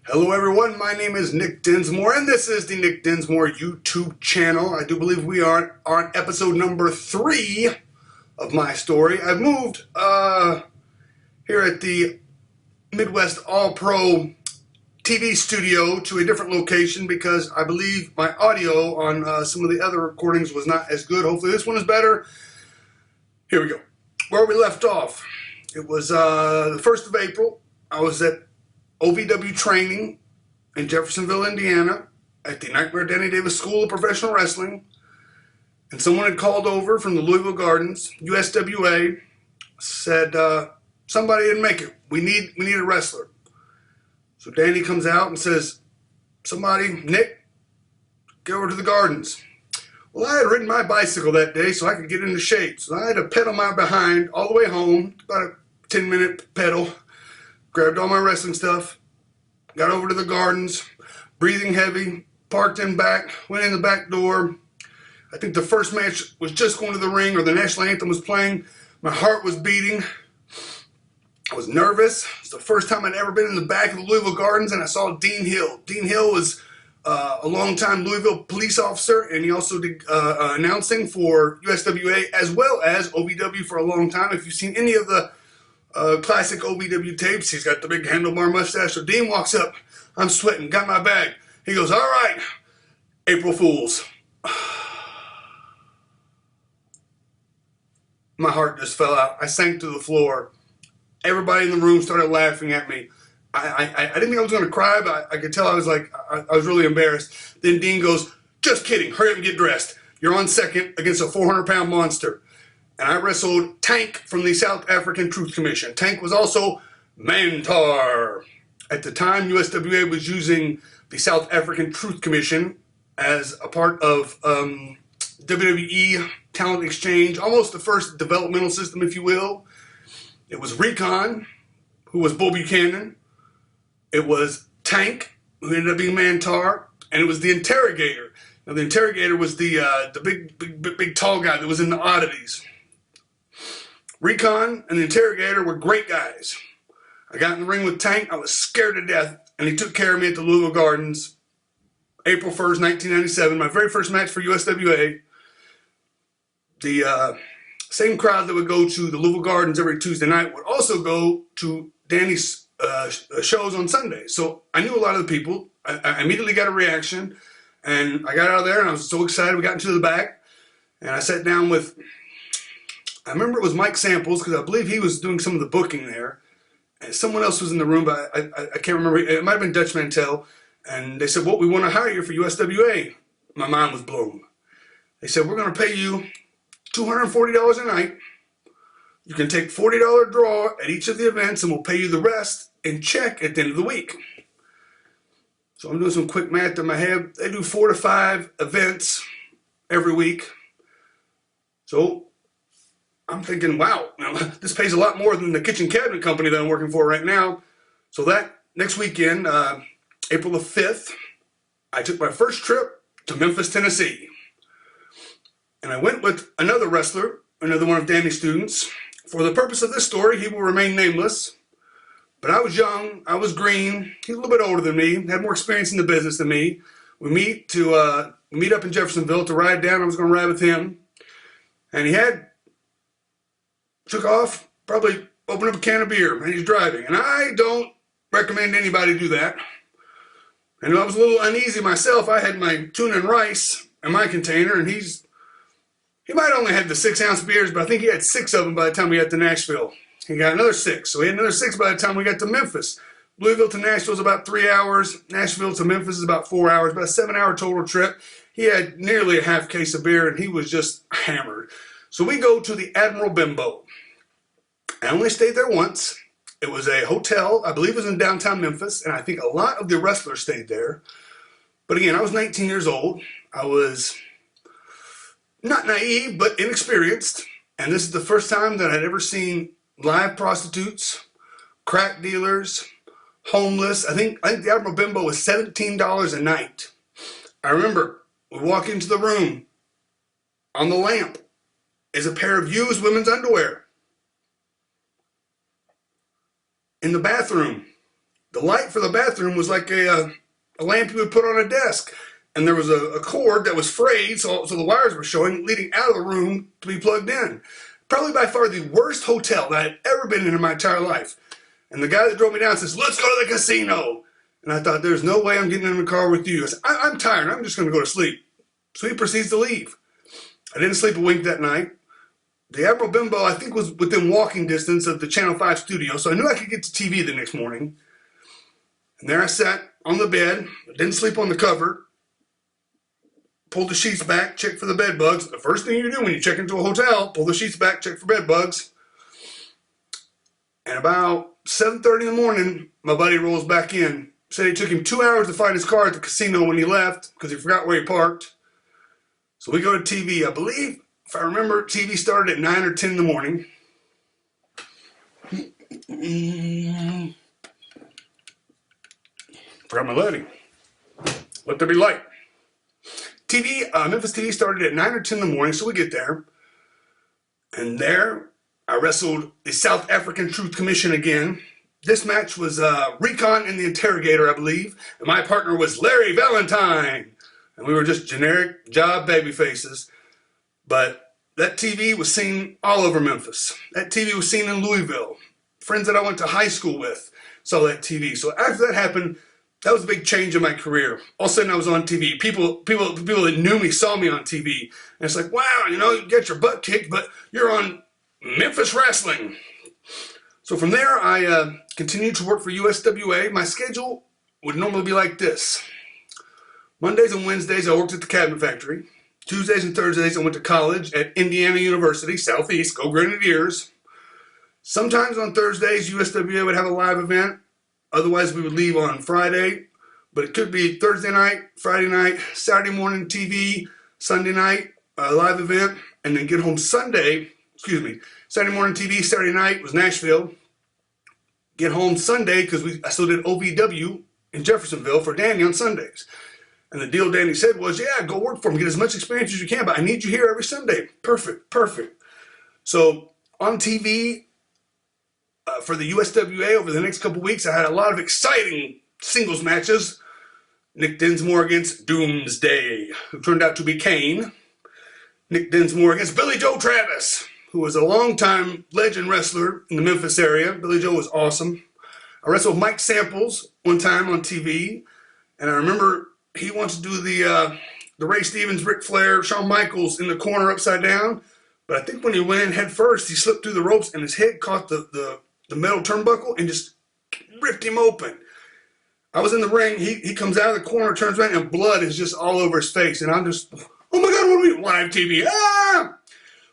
Hello everyone, my name is Nick Dinsmore and this is the Nick Dinsmore YouTube channel. I do believe we are on episode number 3 of my story. I've moved here at the Midwest All-Pro TV studio to a different location because I believe my audio on some of the other recordings was not as good. Hopefully this one is better. Here we go. Where we left off. It was the 1st of April. I was at OVW training in Jeffersonville, Indiana at the Nightmare Danny Davis School of Professional Wrestling, and someone had called over from the Louisville Gardens, USWA, said somebody didn't make it. We need a wrestler. So Danny comes out and says, somebody, Nick, get over to the Gardens. Well, I had ridden my bicycle that day so I could get into shape. So I had to pedal my behind all the way home, about a 10-minute pedal. Grabbed all my wrestling stuff, got over to the Gardens, breathing heavy, parked in back, went in the back door. I think the first match was just going to the ring or the national anthem was playing. My heart was beating. I was nervous. It's the first time I'd ever been in the back of the Louisville Gardens, and I saw Dean Hill. Dean Hill was a longtime Louisville police officer, and he also did announcing for USWA as well as OVW for a long time. If you've seen any of the classic OVW tapes, he's got the big handlebar mustache. So Dean walks up, I'm sweating, got my bag. He goes, all right, April Fools. My heart just fell out. I sank to the floor. Everybody in the room started laughing at me. I didn't think I was going to cry, but I could tell I was like, I was really embarrassed. Then Dean goes, just kidding, hurry up and get dressed. You're on second against a 400-pound monster. And I wrestled Tank from the South African Truth Commission. Tank was also Mantar. At the time, USWA was using the South African Truth Commission as a part of WWE Talent Exchange, almost the first developmental system, if you will. It was Recon, who was Bull Buchanan. It was Tank, who ended up being Mantar. And it was the Interrogator. Now, the Interrogator was the big tall guy that was in the oddities. Recon and the Interrogator were great guys. I got in the ring with Tank. I was scared to death, and he took care of me at the Louisville Gardens. April 1st, 1997, my very first match for USWA. The same crowd that would go to the Louisville Gardens every Tuesday night would also go to Danny's shows on Sunday. So I knew a lot of the people. I immediately got a reaction, and I got out of there, and I was so excited. We got into the back, and I sat down with, I remember it was Mike Samples, because I believe he was doing some of the booking there. And someone else was in the room, but I can't remember. It might have been Dutch Mantel. And they said, well, we want to hire you for USWA. My mind was blown. They said, we're going to pay you $240 a night. You can take $40 draw at each of the events, and we'll pay you the rest in check at the end of the week. So I'm doing some quick math in my head. They do 4 to 5 events every week. So I'm thinking, wow, now, this pays a lot more than the kitchen cabinet company that I'm working for right now. So that next weekend, April the 5th, I took my first trip to Memphis, Tennessee. And I went with another wrestler, another one of Danny's students. For the purpose of this story, he will remain nameless. But I was young, I was green, he's a little bit older than me, had more experience in the business than me. We meet up in Jeffersonville to ride down. I was going to ride with him. And he took off, probably opened up a can of beer, and he's driving. And I don't recommend anybody do that. And I was a little uneasy myself. I had my tuna and rice in my container, and he might only have the 6-ounce beers, but I think he had 6 of them by the time we got to Nashville. He got another 6, so he had another 6 by the time we got to Memphis. Louisville to Nashville is about 3 hours. Nashville to Memphis is about 4 hours, about a 7-hour total trip. He had nearly a half case of beer, and he was just hammered. So we go to the Admiral Bimbo. I only stayed there once. It was a hotel, I believe it was in downtown Memphis, and I think a lot of the wrestlers stayed there. But again, I was 19 years old. I was not naive, but inexperienced. And this is the first time that I'd ever seen live prostitutes, crack dealers, homeless. I think the Admiral Bimbo was $17 a night. I remember we walk into the room. On the lamp is a pair of used women's underwear. In the bathroom, The light for the bathroom was like a lamp you would put on a desk. And there was a cord that was frayed, so the wires were showing, leading out of the room to be plugged in. Probably by far the worst hotel that I'd ever been in my entire life. And the guy that drove me down says, "Let's go to the casino." And I thought, there's no way I'm getting in the car with you. I said, I'm tired. I'm just going to go to sleep. So he proceeds to leave. I didn't sleep a wink that night. The Admiral Bimbo, I think, was within walking distance of the Channel 5 studio, so I knew I could get to TV the next morning. And there I sat on the bed. I didn't sleep on the cover. Pulled the sheets back, checked for the bed bugs. The first thing you do when you check into a hotel, pull the sheets back, check for bed bugs. And about 7:30 in the morning, my buddy rolls back in. Said it took him 2 hours to find his car at the casino when he left because he forgot where he parked. So we go to TV. I believe, if I remember, TV started at 9 or 10 in the morning. Forgot my lighting. Let there be light. Memphis TV started at 9 or 10 in the morning, so we get there. And there, I wrestled the South African Truth Commission again. This match was Recon and the Interrogator, I believe. And my partner was Larry Valentine. And we were just generic job baby faces. But that TV was seen all over Memphis. That TV was seen in Louisville. Friends that I went to high school with saw that TV. So after that happened, that was a big change in my career. All of a sudden I was on TV. People that knew me saw me on TV. And it's like, wow, you know, you get your butt kicked, but you're on Memphis Wrestling. So from there, I continued to work for USWA. My schedule would normally be like this. Mondays and Wednesdays, I worked at the cabinet factory. Tuesdays and Thursdays, I went to college at Indiana University, Southeast, go Grenadiers. Sometimes on Thursdays, USWA would have a live event. Otherwise, we would leave on Friday, but it could be Thursday night, Friday night, Saturday morning TV, Sunday night, live event, and then get home Saturday morning TV, Saturday night was Nashville. Get home Sunday, because I still did OVW in Jeffersonville for Danny on Sundays. And the deal Danny said was, yeah, go work for him, get as much experience as you can, but I need you here every Sunday. Perfect. So on TV, for the USWA over the next couple weeks, I had a lot of exciting singles matches. Nick Dinsmore against Doomsday, who turned out to be Kane. Nick Dinsmore against Billy Joe Travis, who was a longtime legend wrestler in the Memphis area. Billy Joe was awesome. I wrestled Mike Samples one time on TV, and I remember he wants to do the Ray Stevens, Ric Flair, Shawn Michaels in the corner upside down. But I think when he went in head first, he slipped through the ropes and his head caught the metal turnbuckle and just ripped him open. I was in the ring. He comes out of the corner, turns around, and blood is just all over his face. And I'm just, oh my God, what are we doing? Live TV? Ah!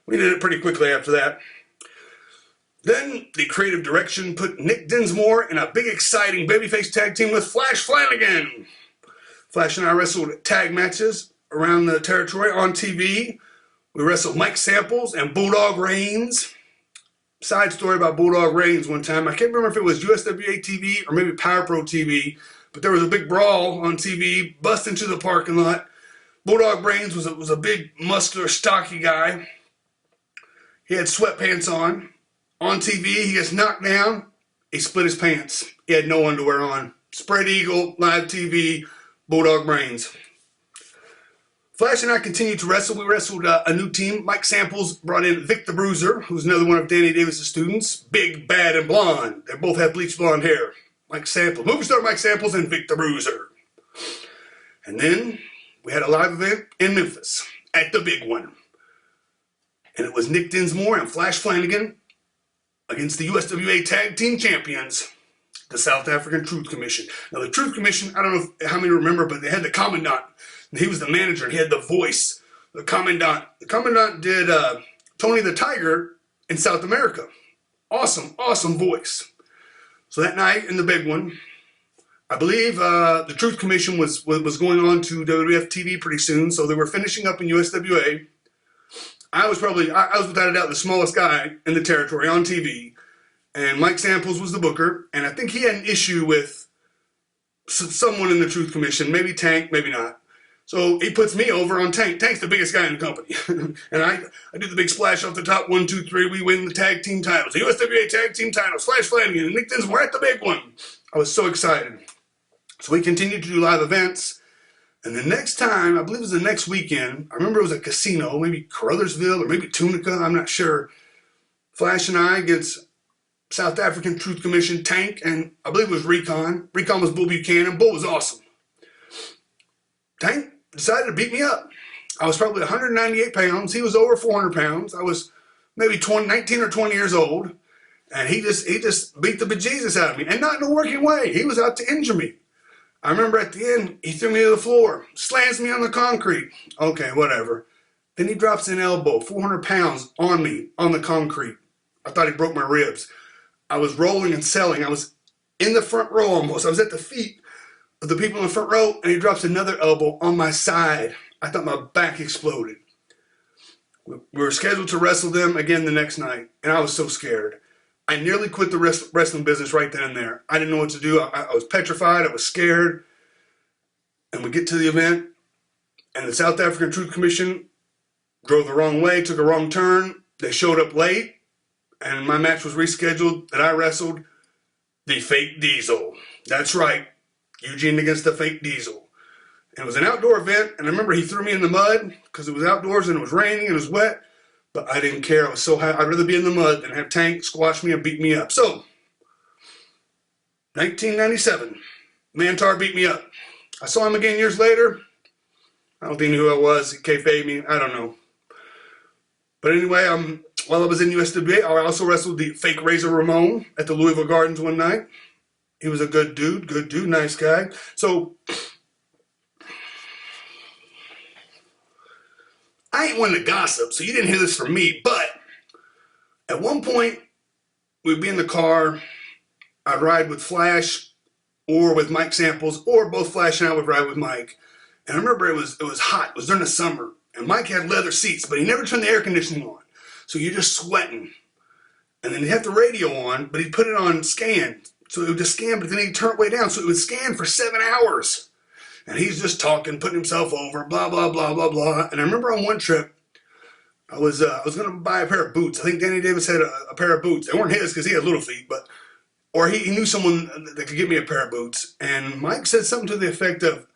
We did it pretty quickly after that. Then the creative direction put Nick Dinsmore in a big, exciting babyface tag team with Flash Flanagan. Flash and I wrestled tag matches around the territory on TV. We wrestled Mike Samples and Bulldog Reigns. Side story about Bulldog Reigns one time. I can't remember if it was USWA TV or maybe Power Pro TV, but there was a big brawl on TV, bust into the parking lot. Bulldog Reigns was a big, muscular, stocky guy. He had sweatpants on. On TV, he gets knocked down. He split his pants. He had no underwear on. Spread eagle, live TV, Bulldog Reigns. Flash and I continued to wrestle. We wrestled a new team. Mike Samples brought in Vic the Bruiser, who's another one of Danny Davis' students. Big, bad, and blonde. They both have bleached blonde hair. Mike Samples, movie star Mike Samples and Vic the Bruiser. And then we had a live event in Memphis at the big one. And it was Nick Dinsmore and Flash Flanagan against the USWA Tag Team Champions, the South African Truth Commission. Now the Truth Commission, I don't know how many remember, but they had the Commandant. He was the manager, and he had the voice, the Commandant. The Commandant did Tony the Tiger in South America. Awesome, awesome voice. So that night in the big one, I believe the Truth Commission was going on to WWF TV pretty soon, so they were finishing up in USWA. I was without a doubt the smallest guy in the territory on TV, and Mike Samples was the booker, and I think he had an issue with someone in the Truth Commission, maybe Tank, maybe not. So he puts me over on Tank. Tank's the biggest guy in the company. And I do the big splash off the top, 1, 2, 3, we win the tag team titles. The USWA tag team titles, Flash Flanagan and Nick Dinsmore at the big one. I was so excited. So we continued to do live events. And the next time, I believe it was the next weekend, I remember it was a casino, maybe Caruthersville or maybe Tunica, I'm not sure. Flash and I against South African Truth Commission Tank, and I believe it was Recon. Recon was Bull Buchanan. Bull was awesome. Tank decided to beat me up. I was probably 198 pounds. He was over 400 pounds. I was maybe 19 or 20 years old. And he just beat the bejesus out of me. And not in a working way. He was out to injure me. I remember at the end, he threw me to the floor, slams me on the concrete. Okay, whatever. Then he drops an elbow, 400 pounds on me, on the concrete. I thought he broke my ribs. I was rolling and selling. I was in the front row almost. I was at the feet of the people in the front row, and he drops another elbow on my side. I thought my back exploded. We were scheduled to wrestle them again the next night, and I was so scared. I nearly quit the wrestling business right then and there. I didn't know what to do. I was petrified. I was scared. And we get to the event, and the South African Truth Commission drove the wrong way, took a wrong turn. They showed up late, and my match was rescheduled, and I wrestled the fake Diesel. That's right, Eugene against the fake Diesel. And it was an outdoor event, and I remember he threw me in the mud because it was outdoors and it was raining and it was wet. But I didn't care. I was so high. I'd rather be in the mud than have Tank squash me and beat me up. So, 1997, Mantar beat me up. I saw him again years later. I don't think he knew who I was. He kayfabed me. I don't know. But anyway, while I was in USWA, I also wrestled the fake Razor Ramon at the Louisville Gardens one night. He was a good dude, nice guy. So, I ain't one to gossip, so you didn't hear this from me, but at one point, we'd be in the car, I'd ride with Flash or with Mike Samples, or both Flash and I would ride with Mike. And I remember it was hot, it was during the summer, and Mike had leather seats, but he never turned the air conditioning on. So you're just sweating. And then he'd have the radio on, but he'd put it on scan. So it would just scan, but then he'd turn it way down, so it would scan for 7 hours. And he's just talking, putting himself over, blah, blah, blah, blah, blah. And I remember on one trip, I was going to buy a pair of boots. I think Danny Davis had a pair of boots. They weren't his because he had little feet, but or he knew someone that could get me a pair of boots. And Mike said something to the effect of,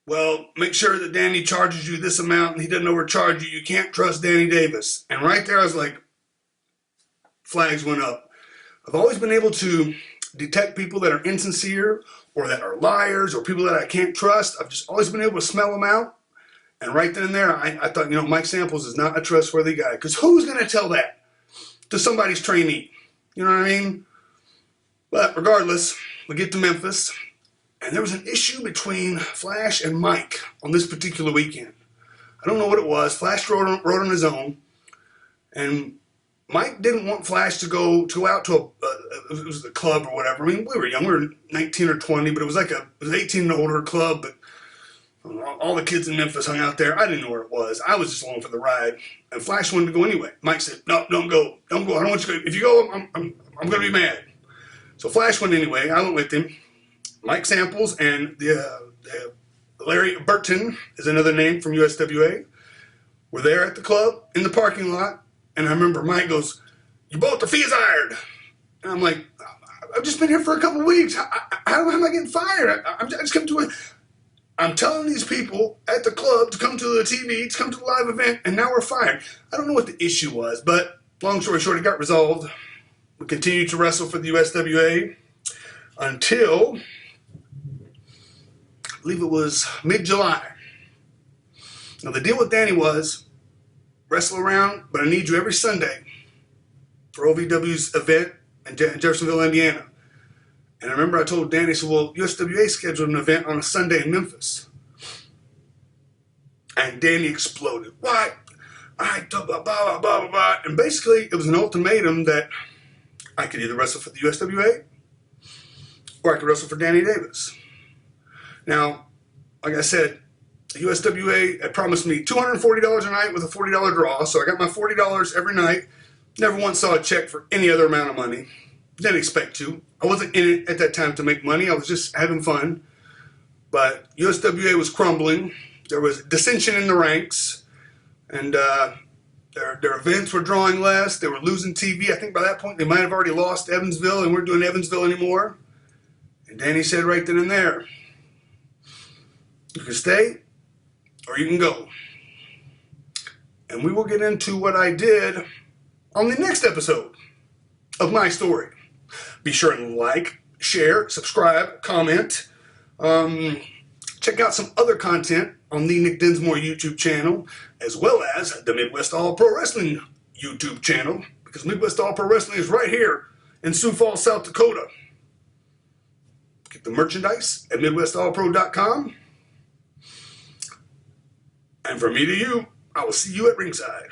well, make sure that Danny charges you this amount and he doesn't overcharge you. You can't trust Danny Davis. And right there I was like, flags went up. I've always been able to detect people that are insincere or that are liars or people that I can't trust. I've just always been able to smell them out. And right then and there, I thought, Mike Samples is not a trustworthy guy. Because who's going to tell that to somebody's trainee? You know what I mean? But regardless, we get to Memphis. And there was an issue between Flash and Mike on this particular weekend. I don't know what it was. Flash wrote on his own. And Mike didn't want Flash to go out to it was a club or whatever. I mean, we were young. We were 19 or 20, but it was like it was 18 and older club. But all the kids in Memphis hung out there. I didn't know where it was. I was just along for the ride. And Flash wanted to go anyway. Mike said, no, don't go. Don't go. I don't want you to go. If you go, I'm going to be mad. So Flash went anyway. I went with him. Mike Samples and the Larry Burton is another name from USWA. We're there at the club in the parking lot. And I remember Mike goes, you both, the fee is hired. And I'm like, I've just been here for a couple of weeks. How am I getting fired? I just come to it. I'm telling these people at the club to come to the TV, to come to the live event, and now we're fired. I don't know what the issue was, but long story short, it got resolved. We continued to wrestle for the USWA until, I believe it was mid-July. Now the deal with Danny was, wrestle around, but I need you every Sunday for OVW's event in Jeffersonville, Indiana. And I remember I told Danny, so well, USWA scheduled an event on a Sunday in Memphis. And Danny exploded. Why? Blah, blah, blah, blah, blah. And basically, it was an ultimatum that I could either wrestle for the USWA or I could wrestle for Danny Davis. Now, like I said, the USWA had promised me $240 a night with a $40 draw, so I got my $40 every night. Never once saw a check for any other amount of money. Didn't expect to. I wasn't in it at that time to make money. I was just having fun. But USWA was crumbling. There was dissension in the ranks. And their events were drawing less. They were losing TV. I think by that point they might have already lost Evansville and weren't doing Evansville anymore. And Danny said right then and there, you can stay or you can go. And we will get into what I did on the next episode of my story. Be sure and like, share, subscribe, comment. Check out some other content on the Nick Dinsmore YouTube channel, as well as the Midwest All Pro Wrestling YouTube channel, because Midwest All Pro Wrestling is right here in Sioux Falls, South Dakota. Get the merchandise at MidwestAllPro.com. And from me to you, I will see you at ringside.